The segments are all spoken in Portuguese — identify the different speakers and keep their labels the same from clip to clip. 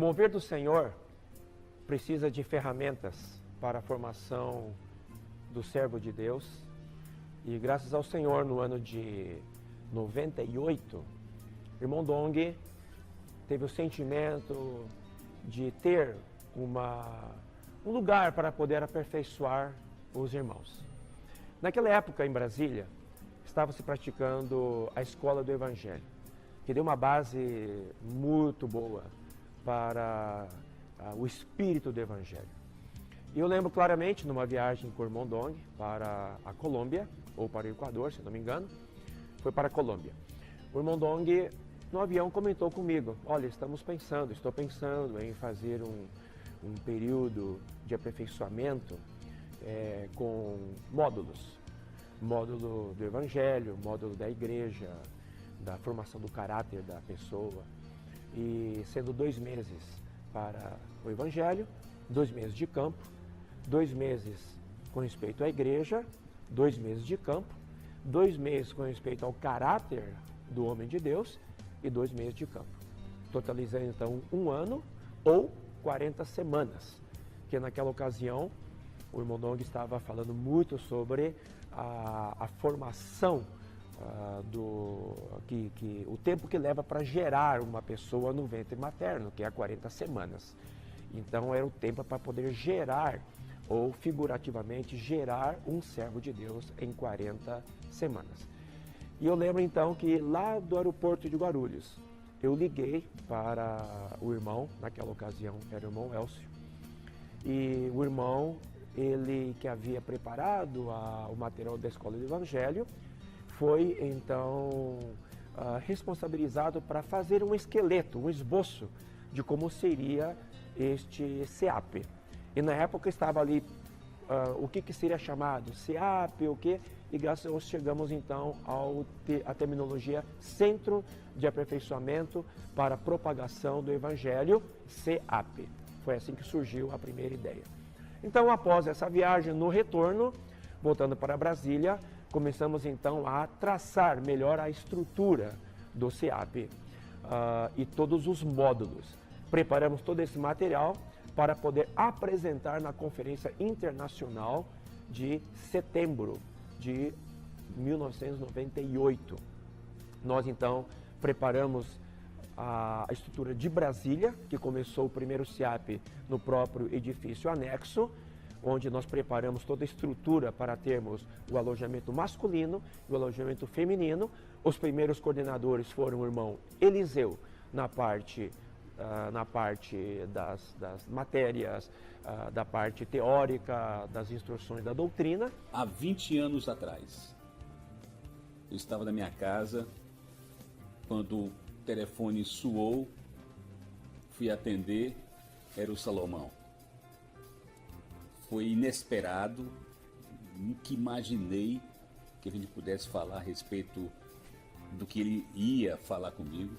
Speaker 1: mover do Senhor precisa de ferramentas para a formação do servo de Deus. E graças ao Senhor, no ano de 98, irmão Dong teve o sentimento de ter um lugar para poder aperfeiçoar os irmãos. Naquela época, em Brasília, estava se praticando a Escola do Evangelho, que deu uma base muito boa para o espírito do Evangelho. E eu lembro claramente, numa viagem com o irmão Dong para a Colômbia, ou para o Equador, se não me engano, foi para a Colômbia. O irmão Dong, no avião, comentou comigo: olha, estou pensando em fazer um período de aperfeiçoamento com módulos. Módulo do Evangelho, módulo da igreja, da formação do caráter da pessoa. E sendo 2 meses para o Evangelho, 2 meses de campo, 2 meses com respeito à igreja, 2 meses de campo, 2 meses com respeito ao caráter do homem de Deus e 2 meses de campo. Totalizando então 1 ano ou 40 semanas, que naquela ocasião o irmão Dong estava falando muito sobre a formação o tempo que leva para gerar uma pessoa no ventre materno, que é 40 semanas. Então era o tempo para poder gerar, ou figurativamente gerar, um servo de Deus em 40 semanas. E eu lembro então que lá do aeroporto de Guarulhos, eu liguei para o irmão, naquela ocasião era o irmão Elcio, e o irmão, ele que havia preparado o material da Escola do Evangelho, foi então responsabilizado para fazer um esqueleto, um esboço de como seria este CEAP. E na época estava ali o que seria chamado CEAP, o quê? E graças a Deus chegamos então à terminologia Centro de Aperfeiçoamento para a Propagação do Evangelho, CEAP. Foi assim que surgiu a primeira ideia. Então, após essa viagem, no retorno, voltando para Brasília, começamos então a traçar melhor a estrutura do CEAP e todos os módulos. Preparamos todo esse material para poder apresentar na Conferência Internacional de setembro de 1998. Nós então preparamos a estrutura de Brasília, que começou o primeiro CEAP no próprio edifício anexo, onde nós preparamos toda a estrutura para termos o alojamento masculino e o alojamento feminino. Os primeiros coordenadores foram o irmão Eliseu, na parte das matérias, da parte teórica, das instruções da doutrina.
Speaker 2: Há 20 anos atrás, eu estava na minha casa, quando o telefone soou, fui atender, era o Salomão. Foi inesperado, nunca imaginei que a gente pudesse falar a respeito do que ele ia falar comigo.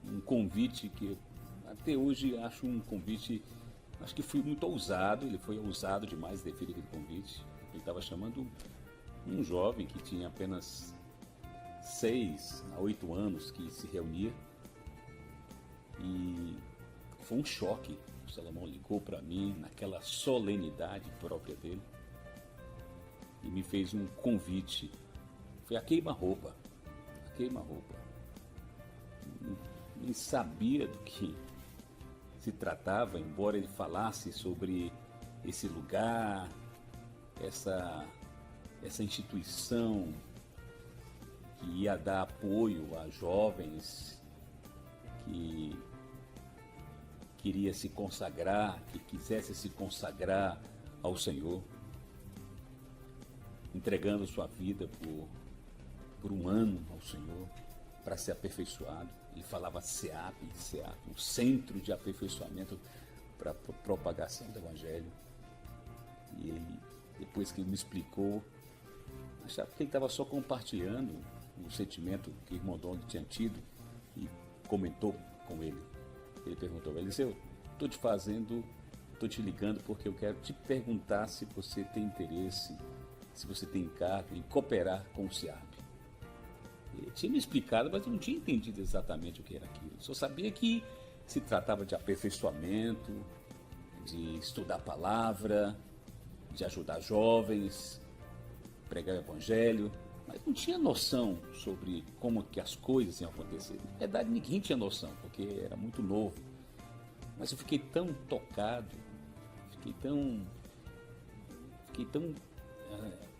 Speaker 2: Um convite que até hoje acho um convite, acho que fui muito ousado, ele foi ousado demais devido aquele convite. Ele estava chamando um jovem que tinha apenas 6 a 8 anos que se reunia, e foi um choque. O Salomão ligou para mim naquela solenidade própria dele e me fez um convite. Foi a queima-roupa, Nem sabia do que se tratava, embora ele falasse sobre esse lugar, essa instituição que ia dar apoio a jovens que queria se consagrar, que quisesse se consagrar ao Senhor, entregando sua vida por 1 ano ao Senhor, para ser aperfeiçoado. Ele falava CEAP, um centro de aperfeiçoamento para a propagação do Evangelho. E ele, depois que ele me explicou, achava que ele estava só compartilhando o sentimento que o irmão Dong tinha tido, e comentou com ele. Ele perguntou: Eliseu, estou te ligando porque eu quero te perguntar se você tem interesse, se você tem encargo em cooperar com o CEAP. Ele tinha me explicado, mas eu não tinha entendido exatamente o que era aquilo. Só sabia que se tratava de aperfeiçoamento, de estudar a palavra, de ajudar jovens, pregar o evangelho, mas não tinha noção sobre como que as coisas iam acontecer. Na verdade, ninguém tinha noção, porque era muito novo. Mas eu fiquei tão tocado, fiquei tão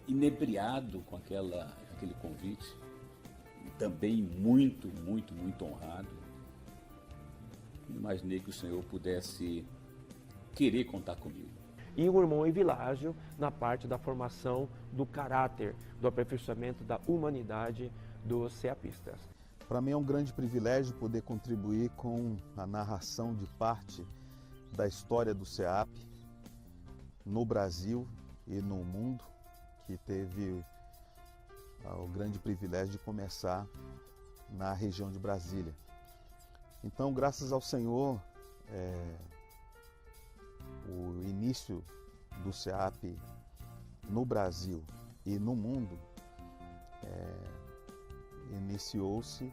Speaker 2: inebriado com aquele convite, também muito honrado. Não imaginei que o Senhor pudesse querer contar comigo.
Speaker 1: E o irmão Evilásio na parte da formação do caráter, do aperfeiçoamento da humanidade dos ceapistas.
Speaker 3: Para mim é um grande privilégio poder contribuir com a narração de parte da história do CEAP no Brasil e no mundo, que teve o grande privilégio de começar na região de Brasília. Então, graças ao Senhor, o início do CEAP no Brasil e no mundo iniciou-se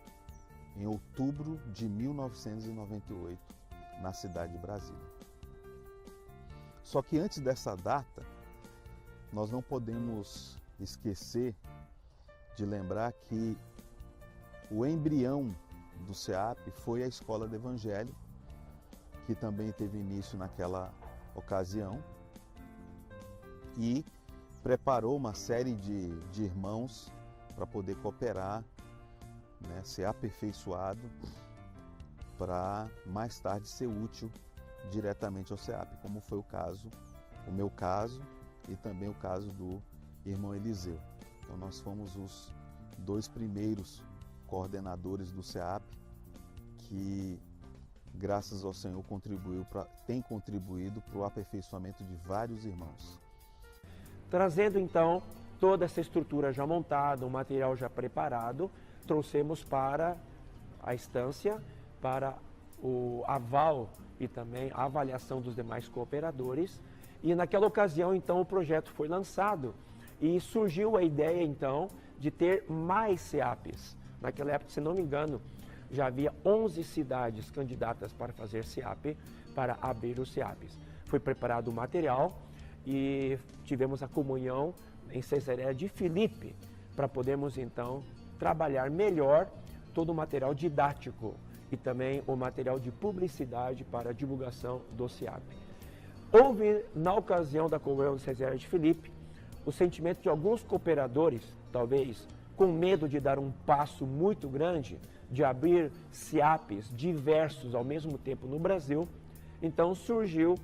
Speaker 3: em outubro de 1998, na cidade de Brasília. Só que antes dessa data, nós não podemos esquecer de lembrar que o embrião do CEAP foi a Escola do Evangelho, que também teve início naquela ocasião e preparou uma série de irmãos para poder cooperar, né, ser aperfeiçoado para mais tarde ser útil diretamente ao CEAP, como foi o meu caso e também o caso do irmão Eliseu. Então nós fomos os dois primeiros coordenadores do CEAP que, graças ao Senhor, tem contribuído para o aperfeiçoamento de vários irmãos.
Speaker 1: Trazendo então toda essa estrutura já montada, um material já preparado, trouxemos para a instância, para o aval e também a avaliação dos demais cooperadores. E naquela ocasião, então, o projeto foi lançado e surgiu a ideia, então, de ter mais CEAPs. Naquela época, se não me engano, já havia 11 cidades candidatas para fazer CEAP, para abrir os CEAPs. Foi preparado o material e tivemos a comunhão em Cesareia de Filipe, para podermos, então, trabalhar melhor todo o material didático e também o material de publicidade para a divulgação do CEAP. Houve, na ocasião da comunhão de Cesareia de Filipe, o sentimento de alguns cooperadores, talvez com medo de dar um passo muito grande, de abrir CEAPs diversos ao mesmo tempo no Brasil. Então surgiu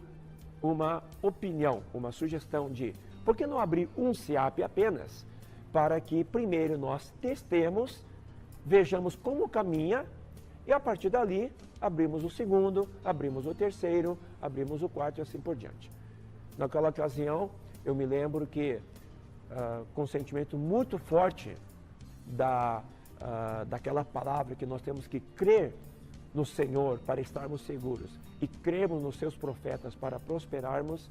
Speaker 1: uma opinião, uma sugestão de por que não abrir um CEAP apenas, para que primeiro nós testemos, vejamos como caminha e a partir dali abrimos o segundo, abrimos o terceiro, abrimos o quarto e assim por diante. Naquela ocasião eu me lembro que com um sentimento muito forte daquela palavra que nós temos que crer no Senhor para estarmos seguros e cremos nos seus profetas para prosperarmos,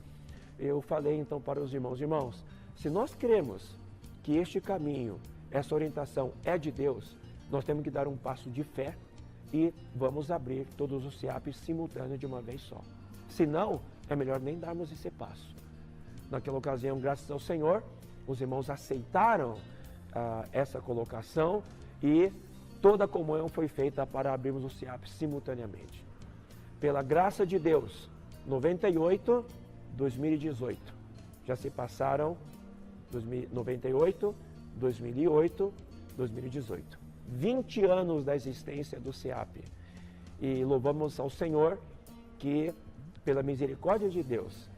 Speaker 1: eu falei então para os irmãos, se nós cremos que este caminho, essa orientação é de Deus, nós temos que dar um passo de fé e vamos abrir todos os CEAPs simultâneos de uma vez só. Se não, é melhor nem darmos esse passo. Naquela ocasião, graças ao Senhor, os irmãos aceitaram essa colocação e toda a comunhão foi feita para abrirmos o CEAP simultaneamente. Pela graça de Deus, 98, 2018. Já se passaram 98, 2008, 2018. 20 anos da existência do CEAP. E louvamos ao Senhor que, pela misericórdia de Deus,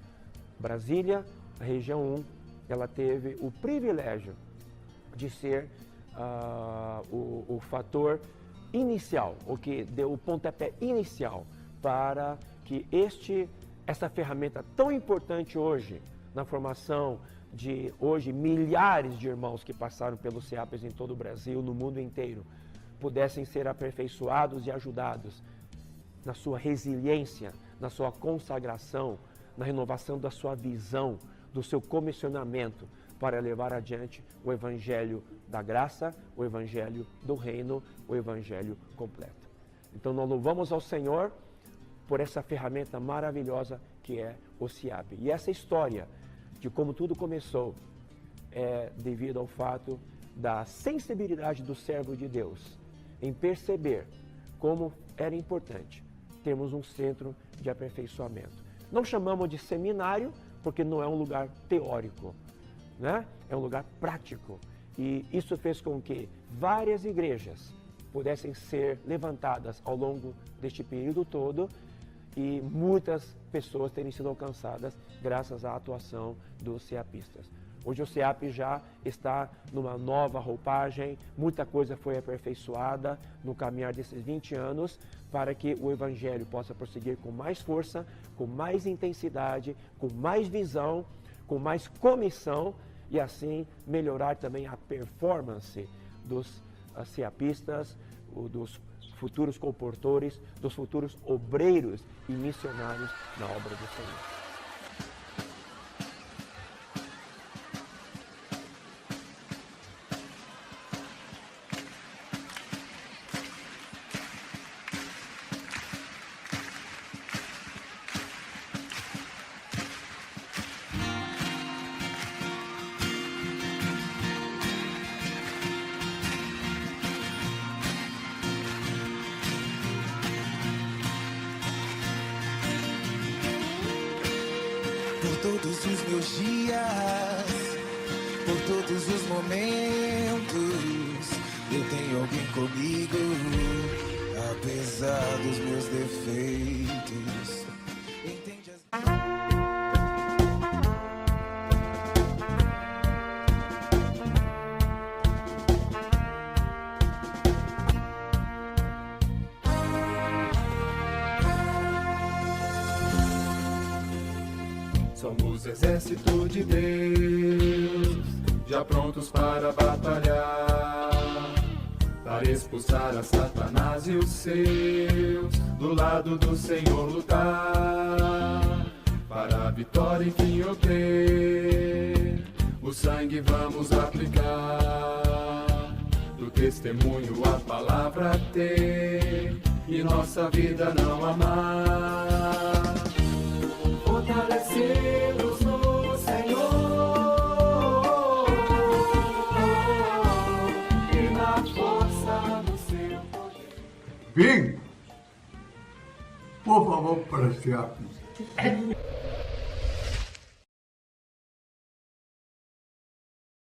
Speaker 1: Brasília, a região 1, ela teve o privilégio de ser o fator inicial, o que deu o pontapé inicial para que essa ferramenta tão importante hoje, na formação de hoje milhares de irmãos que passaram pelos CEAPs em todo o Brasil, no mundo inteiro, pudessem ser aperfeiçoados e ajudados na sua resiliência, na sua consagração, na renovação da sua visão, do seu comissionamento para levar adiante o Evangelho da graça, o Evangelho do reino, o Evangelho completo. Então nós louvamos ao Senhor por essa ferramenta maravilhosa que é o SEAP. E essa história de como tudo começou é devido ao fato da sensibilidade do servo de Deus em perceber como era importante termos um centro de aperfeiçoamento. Não chamamos de seminário porque não é um lugar teórico, né? É um lugar prático. E isso fez com que várias igrejas pudessem ser levantadas ao longo deste período todo e muitas pessoas terem sido alcançadas graças à atuação dos SEAPistas. Hoje o SEAP já está numa nova roupagem, muita coisa foi aperfeiçoada no caminhar desses 20 anos para que o Evangelho possa prosseguir com mais força, com mais intensidade, com mais visão, com mais comissão e assim melhorar também a performance dos SEAPistas, dos futuros comportores, dos futuros obreiros e missionários na obra do Senhor.
Speaker 4: Por todos os meus dias, por todos os momentos, eu tenho alguém comigo, apesar dos meus defeitos. Entende as...
Speaker 5: Somos exército de Deus, já prontos para batalhar, para expulsar a Satanás e os seus, do lado do Senhor lutar, para a vitória enfim obter, o sangue vamos aplicar, do testemunho a palavra ter, e nossa vida não amar. Fortalecidos no Senhor e na força do seu poder.
Speaker 6: Vem, por favor, para SEAP.